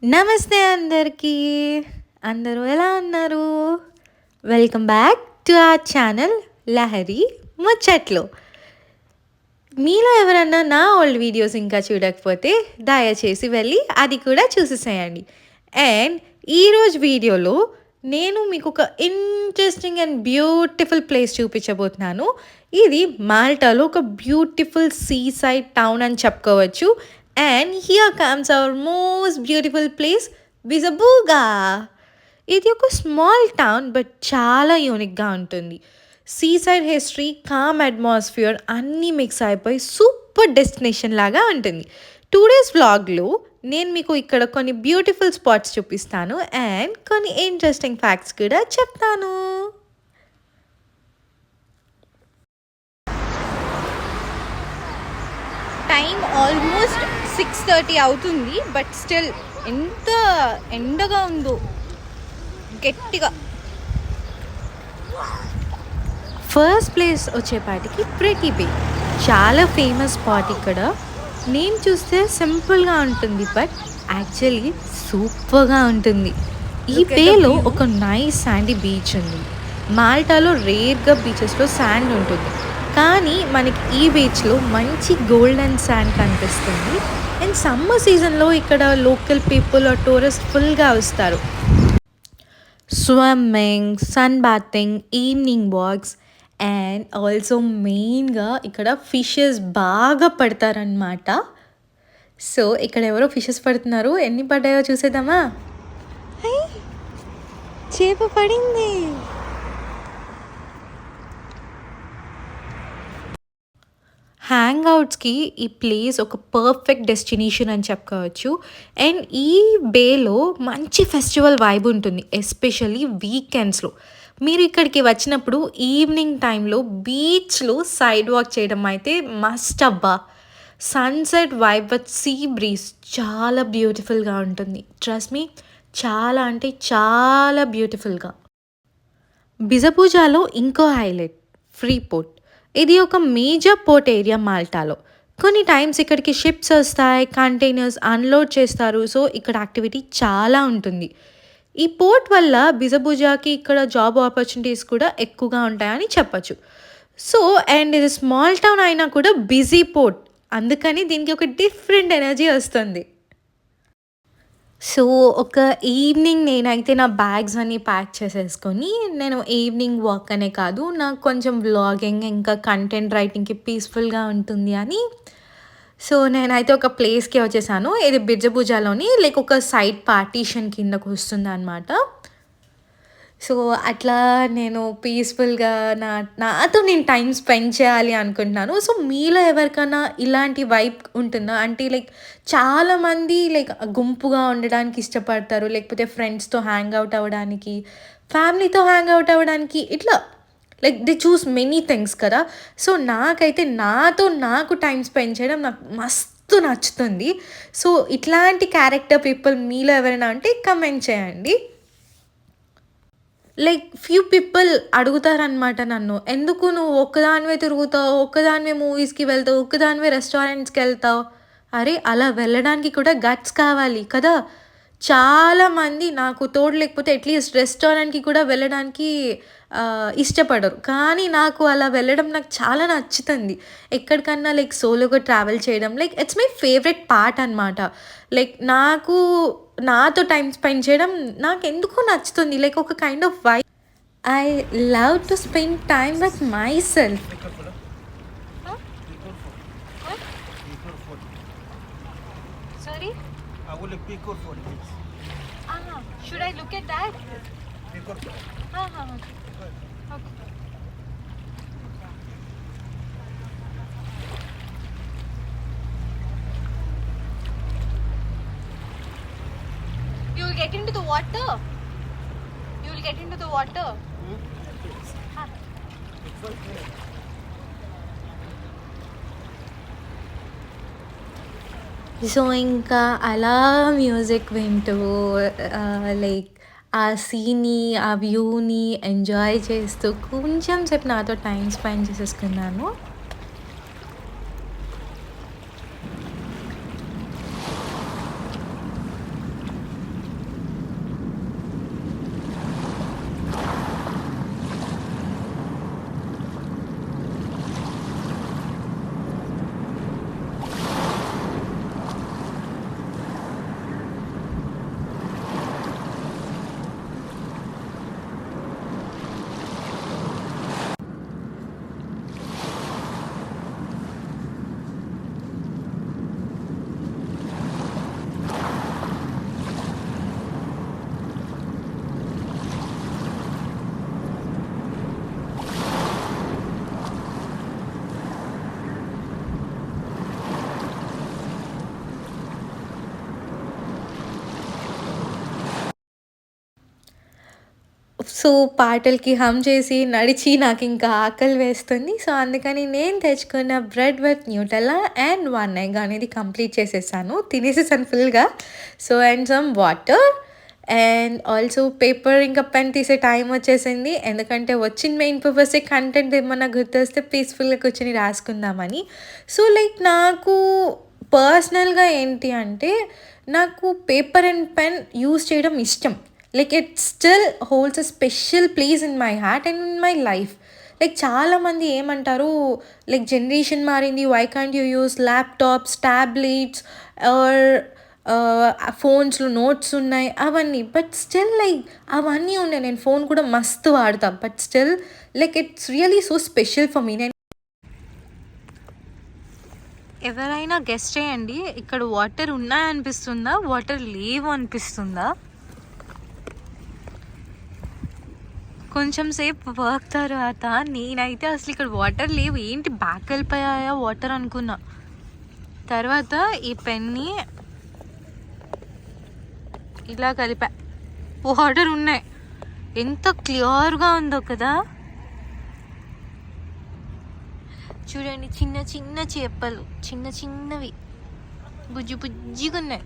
నమస్తే అందరికీ. అందరూ ఎలా ఉన్నారు? Welcome back to our channel 'Lahari ముచ్చట్లు'. మీలో ఎవరన్నా నా ఓల్డ్ వీడియోస్ ఇంకా చూడకపోతే దయచేసి వెళ్ళి అది కూడా చూసేసేయండి. అండ్ ఈరోజు వీడియోలో నేను మీకు ఒక ఇంట్రెస్టింగ్ అండ్ బ్యూటిఫుల్ ప్లేస్ చూపించబోతున్నాను. ఇది మాల్టాలో ఒక బ్యూటిఫుల్ సీ సైడ్ టౌన్ అని చెప్పుకోవచ్చు. And here comes our most beautiful place, బిజబూగా. ఇది ఒక స్మాల్ టౌన్ బట్ చాలా యూనిక్గా ఉంటుంది. Sea side history, calm atmosphere అన్నీ మిక్స్ అయిపోయి సూపర్ డెస్టినేషన్ లాగా ఉంటుంది. 2 days వ్లాగ్లో నేను మీకు ఇక్కడ కొన్ని బ్యూటిఫుల్ స్పాట్స్ చూపిస్తాను అండ్ కొన్ని ఇంట్రెస్టింగ్ ఫ్యాక్ట్స్ కూడా చెప్తాను. టైం ఆల్మోస్ట్ 6:30 అవుతుంది, బట్ స్టిల్ ఎంత ఎండగా ఉందో గట్టిగా. ఫస్ట్ ప్లేస్ వచ్చేపాటికి ప్రెటీ బే, చాలా ఫేమస్ స్పాట్ ఇక్కడ. నేమ్ చూస్తే సింపుల్గా ఉంటుంది బట్ యాక్చువల్లీ సూపర్గా ఉంటుంది. ఈ బేలో ఒక నైస్ శాండీ బీచ్ ఉంది. మాల్టాలో రేర్గా బీచెస్లో శాండ్ ఉంటుంది, కానీ మనకి ఈ బీచ్లో మంచి గోల్డెన్ శాండ్ కనిపిస్తుంది. అండ్ సమ్మర్ సీజన్లో ఇక్కడ లోకల్ పీపుల్ టూరిస్ట్ ఫుల్గా వస్తారు. Swimming, sunbathing, evening walks and also మెయిన్గా ఇక్కడ ఫిషెస్ బాగా పడతారనమాట. సో ఇక్కడ ఎవరో ఫిషెస్ పడుతున్నారు, ఎన్ని పడ్డాయో చూసేద్దామా. చేప పడింది. హ్యాంగ్అవుట్స్కి ఈ ప్లేస్ ఒక పర్ఫెక్ట్ డెస్టినేషన్ అని చెప్పుకోవచ్చు. అండ్ ఈ బేలో మంచి ఫెస్టివల్ వైబ్ ఉంటుంది, ఎస్పెషల్లీ వీకెండ్స్లో. మీరు ఇక్కడికి వచ్చినప్పుడు ఈవినింగ్ టైంలో బీచ్లో సైడ్ వాక్ చేయడం అయితే మస్ట్ అబ్బా. Sunset vibe with sea breeze చాలా బ్యూటిఫుల్గా ఉంటుంది. ట్రస్ట్ మీ, చాలా అంటే చాలా బ్యూటిఫుల్గా. బిజపూజాలో ఇంకో హైలైట్ ఫ్రీ పోర్ట్. ఇది ఒక మేజర్ పోర్ట్ ఏరియా మాల్టాలో. కొన్ని టైమ్స్ ఇక్కడికి షిప్స్ వస్తాయి, కంటైనర్స్ అన్లోడ్ చేస్తారు. సో ఇక్కడ యాక్టివిటీ చాలా ఉంటుంది. ఈ పోర్ట్ వల్ల బిజబూజాకి ఇక్కడ జాబ్ ఆపర్చునిటీస్ కూడా ఎక్కువగా ఉంటాయని చెప్పచ్చు. సో అండ్ ఇది స్మాల్ టౌన్ అయినా కూడా బిజీ పోర్ట్, అందుకని దీనికి ఒక డిఫరెంట్ ఎనర్జీ వస్తుంది. సో ఒక ఈవినింగ్ నేనైతే నా బ్యాగ్స్ అన్నీ ప్యాక్ చేసేసుకొని నేను ఈవినింగ్ వాక్ అనే కాదు, నాకు కొంచెం వ్లాగింగ్ ఇంకా కంటెంట్ రైటింగ్కి పీస్ఫుల్గా ఉంటుంది అని. సో నేనైతే ఒక ప్లేస్కి వచ్చేసాను. ఇది బిర్జభుజాలోని లైక్ ఒక సైడ్ పార్టీషన్ కిందకు వస్తుంది అనమాట. సో అట్లా నేను పీస్ఫుల్గా నాతో నేను టైం స్పెండ్ చేయాలి అనుకుంటున్నాను. సో మీలో ఎవరికైనా ఇలాంటి వైబ్ ఉంటుందా? అంటే లైక్ చాలామంది లైక్ గుంపుగా ఉండడానికి ఇష్టపడతారు, లేకపోతే ఫ్రెండ్స్తో హ్యాంగ్ అవుట్ అవ్వడానికి, ఫ్యామిలీతో హ్యాంగ్ అవుట్ అవ్వడానికి, ఇట్లా like they choose many things కదా. సో నాకైతే నాకు టైం స్పెండ్ చేయడం నాకు మస్తు నచ్చుతుంది. సో ఇట్లాంటి క్యారెక్టర్ పీపుల్ మీలో ఎవరైనా అంటే కమెంట్ చేయండి. లైక్ ఫ్యూ పీపుల్ అడుగుతారనమాట నన్ను, ఎందుకు నువ్వు ఒక్కదానివే తిరుగుతావు, ఒక్కదానివే మూవీస్కి వెళ్తావు, ఒక్కదానివే రెస్టారెంట్స్కి వెళ్తావు. అరే అలా వెళ్ళడానికి కూడా గట్స్ కావాలి కదా. చాలామంది నాకు తోడు లేకపోతే అట్లీస్ట్ రెస్టారెంట్కి కూడా వెళ్ళడానికి ఇష్టపడరు, కానీ నాకు అలా వెళ్ళడం నాకు చాలా నచ్చుతుంది. ఎక్కడికన్నా లైక్ సోలోగా ట్రావెల్ చేయడం like it's my favourite part అనమాట. లైక్ నాకు నాతో టైం స్పెండ్ చేయడం నాకు ఎందుకో నచ్చుతుంది. లైక్ ఒక kind of why I love to spend time with myself. Sorry, should I look at that? You will get into the water. You will get into the water. So ఇంకా అలా music వింటూ like ఆ సీన్ని, ఆ వ్యూని enjoy చేస్తూ కొంచెం సేపు నాతో టైం స్పెండ్ చేసేసుకున్నాను. సో, పాటలకి హమ్ చేసి, నడిచి నాకింకా ఆకలి వేస్తుంది. సో, అందుకని నేను తెచ్చుకున్న bread with Nutella and 1 egg అనేది కంప్లీట్ చేసేసాను. తినేసేసాను ఫుల్‌గా. So, and some water and also paper ఇంకా పెన్ తీసే టైం వచ్చేసింది. ఎందుకంటే వచ్చిన మెయిన్ పర్పసే కంటెంట్ ఏమన్నా గుర్తొస్తే పీస్‌ఫుల్‌గా కూర్చొని రాసుకుందామని. సో, లైక్ నాకు పర్సనల్‌గా ఏంటి అంటే, నాకు పేపర్ అండ్ పెన్ యూజ్ చేయడం ఇష్టం. Like it still holds a special place in my heart and in my life. Like చాలామంది ఏమంటారు, లైక్ జనరేషన్ మారింది, why can't you use laptops, tablets or ఫోన్స్లో నోట్స్ ఉన్నాయి అవన్నీ. బట్ స్టిల్ లైక్ అవన్నీ ఉన్నాయి, నేను ఫోన్ కూడా మస్తు వాడతా. But still like it's really so special for me. నేను ఎవరైనా గెస్ట్ చేయండి, ఇక్కడ వాటర్ ఉన్నాయనిపిస్తుందా, వాటర్ లేవు అనిపిస్తుందా? కొంచెం సేపు వర్క్ తర్వాత నేనైతే అసలు ఇక్కడ వాటర్ లేవు, ఏంటి బ్యాక్ వెళ్ళిపోయాయా వాటర్ అనుకున్నా. తర్వాత ఈ పెన్ని ఇలా కలిపా, వాటర్ ఉన్నాయి. ఎంత క్లియర్గా ఉందో కదా. చూడండి, చిన్న చిన్న చేపలు, చిన్న చిన్నవి బుజ్జి బుజ్జిగా ఉన్నాయి.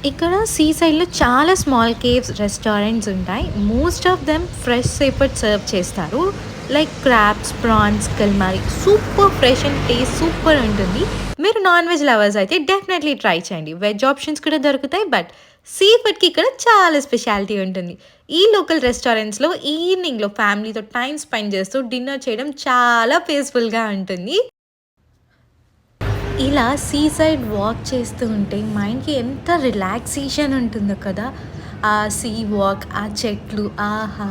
ఇక్కడ సీ సైడ్లో చాలా స్మాల్ కేవ్స్ రెస్టారెంట్స్ ఉంటాయి. Most of them fresh seafood serve చేస్తారు. Like crabs, prawns, calamari. Super fresh and taste super ఉంటుంది. మీరు నాన్ వెజ్ లవర్స్ అయితే డెఫినెట్లీ ట్రై చేయండి. వెజ్ ఆప్షన్స్ కూడా దొరుకుతాయి, బట్ సీ ఫుడ్కి ఇక్కడ చాలా స్పెషాలిటీ ఉంటుంది. ఈ లోకల్ రెస్టారెంట్స్లో ఈవినింగ్లో ఫ్యామిలీతో టైం స్పెండ్ చేస్తూ డిన్నర్ చేయడం చాలా పీస్ఫుల్గా ఉంటుంది. ఇలా సీ సైడ్ వాక్ చేస్తూ ఉంటే మైండ్కి ఎంత రిలాక్సేషన్ ఉంటుందో కదా. ఆ సీ వాక్, ఆ చెట్లు, ఆహా,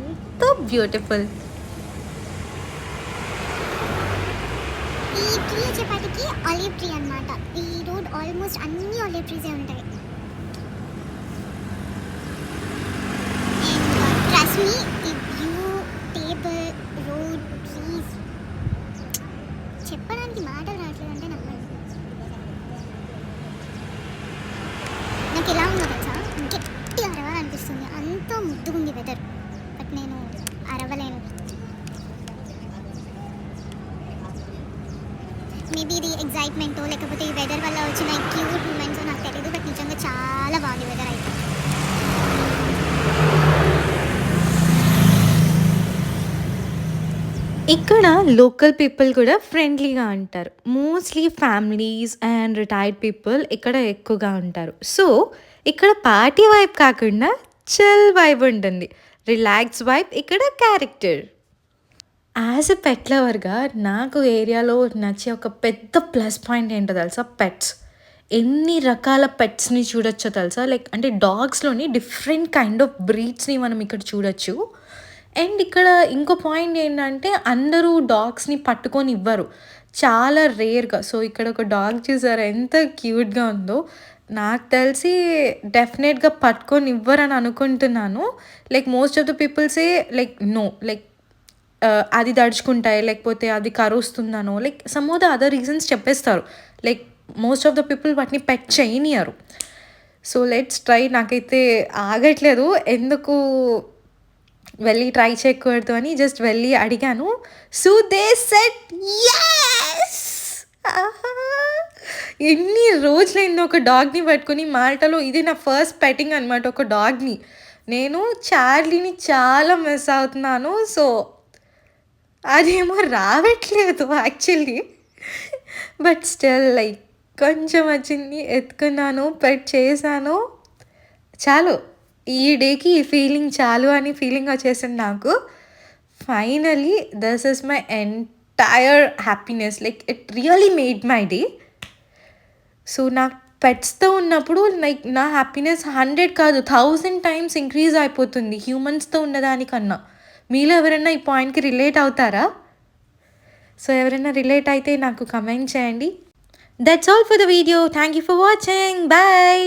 ఎంత బ్యూటిఫుల్. ఈ ట్రీ వచ్చేపాటికి ఆలివ్ ట్రీ అన్నమాట. ఈ రోడ్ ఆల్మోస్ట్ అన్ని ఆలివ్ ట్రీసే ఉంటాయి. అండ్ ట్రస్ట్ మీ, ఈ వ్యూ, టేబుల్, రోడ్, ట్రీస్ చెప్పడానికి మాటలు రావట్లేదంటే నమ్మండి. నాకు ఎలా ఉందో తెలుసా, గట్టి అరవాలనిపిస్తుంది. అంత ముద్దుగుంది వెదర్, బట్ నేను అరవలేను. మేబీ ఇది ఎగ్జైట్మెంటో లేకపోతే ఈ వెదర్ వల్ల వచ్చిన క్యూట్ మూమెంట్స్ నాకు తెలియదు, బట్ నిజంగా చాలా బాగుంది వెదర్ అయితే. ఇక్కడ లోకల్ పీపుల్ కూడా ఫ్రెండ్లీగా ఉంటారు. Mostly families and retired people ఇక్కడ ఎక్కువగా ఉంటారు. సో ఇక్కడ పార్టీ వైబ్ కాకుండా చిల్ వైబ్ ఉంటుంది, రిలాక్స్ వైబ్ ఇక్కడ క్యారెక్టర్. యాజ్ ఎ పెట్ లవర్గా నాకు ఏరియాలో నచ్చే ఒక పెద్ద ప్లస్ పాయింట్ ఏంటో తెలుసా, పెట్స్. ఎన్ని రకాల పెట్స్ని చూడొచ్చో తెలుసా. లైక్ అంటే డాగ్స్లోని డిఫరెంట్ కైండ్ ఆఫ్ బ్రీడ్స్ని మనం ఇక్కడ చూడొచ్చు. అండ్ ఇక్కడ ఇంకో పాయింట్ ఏంటంటే అందరూ డాగ్స్ని పట్టుకొని ఇవ్వరు, చాలా రేర్గా. సో ఇక్కడ ఒక డాగ్ చూసారా ఎంత క్యూట్గా ఉందో. నాకు తెలిసి డెఫినెట్గా పట్టుకొని ఇవ్వరని అనుకుంటున్నాను. లైక్ మోస్ట్ ఆఫ్ ద పీపుల్సే లైక్ నో, లైక్ అది దడుచుకుంటాయి, లేకపోతే అది కరుస్తుందనో, like some of the other reasons చెప్పేస్తారు. Like most of the people వాటిని పెట్ చేయనియరు. So let's try. నాకైతే ఆగట్లేదు, ఎందుకు వెళ్ళి ట్రై చేయకూడదు అని జస్ట్ వెళ్ళి అడిగాను. So they said yes. ఎన్ని రోజులైంది ఒక డాగ్ని పట్టుకుని. మాల్టాలో ఇది నా ఫస్ట్ పెటింగ్ అనమాట ఒక డాగ్ని. నేను చార్లీని చాలా మిస్ అవుతున్నాను. సో అదేమో రావట్లేదు యాక్చువల్లీ, బట్ స్టిల్ లైక్ కొంచెం వచ్చింది, ఎత్తుకున్నాను, పెట్ చేశాను, చాలు. ఈ డేకి ఈ ఫీలింగ్ చాలు అని ఫీలింగ్ వచ్చేసింది నాకు. Finally this is my entire happiness. Like it really made my day. So నాకు పెట్స్తో ఉన్నప్పుడు లైక్ నా హ్యాపీనెస్ 100 కాదు 1000 టైమ్స్ ఇంక్రీజ్ అయిపోతుంది హ్యూమన్స్తో ఉన్నదానికన్నా. మీలో ఎవరైనా ఈ పాయింట్కి రిలేట్ అవుతారా? సో ఎవరైనా రిలేట్ అయితే నాకు కమెంట్ చేయండి. That's all for the video. Thank you for watching. Bye.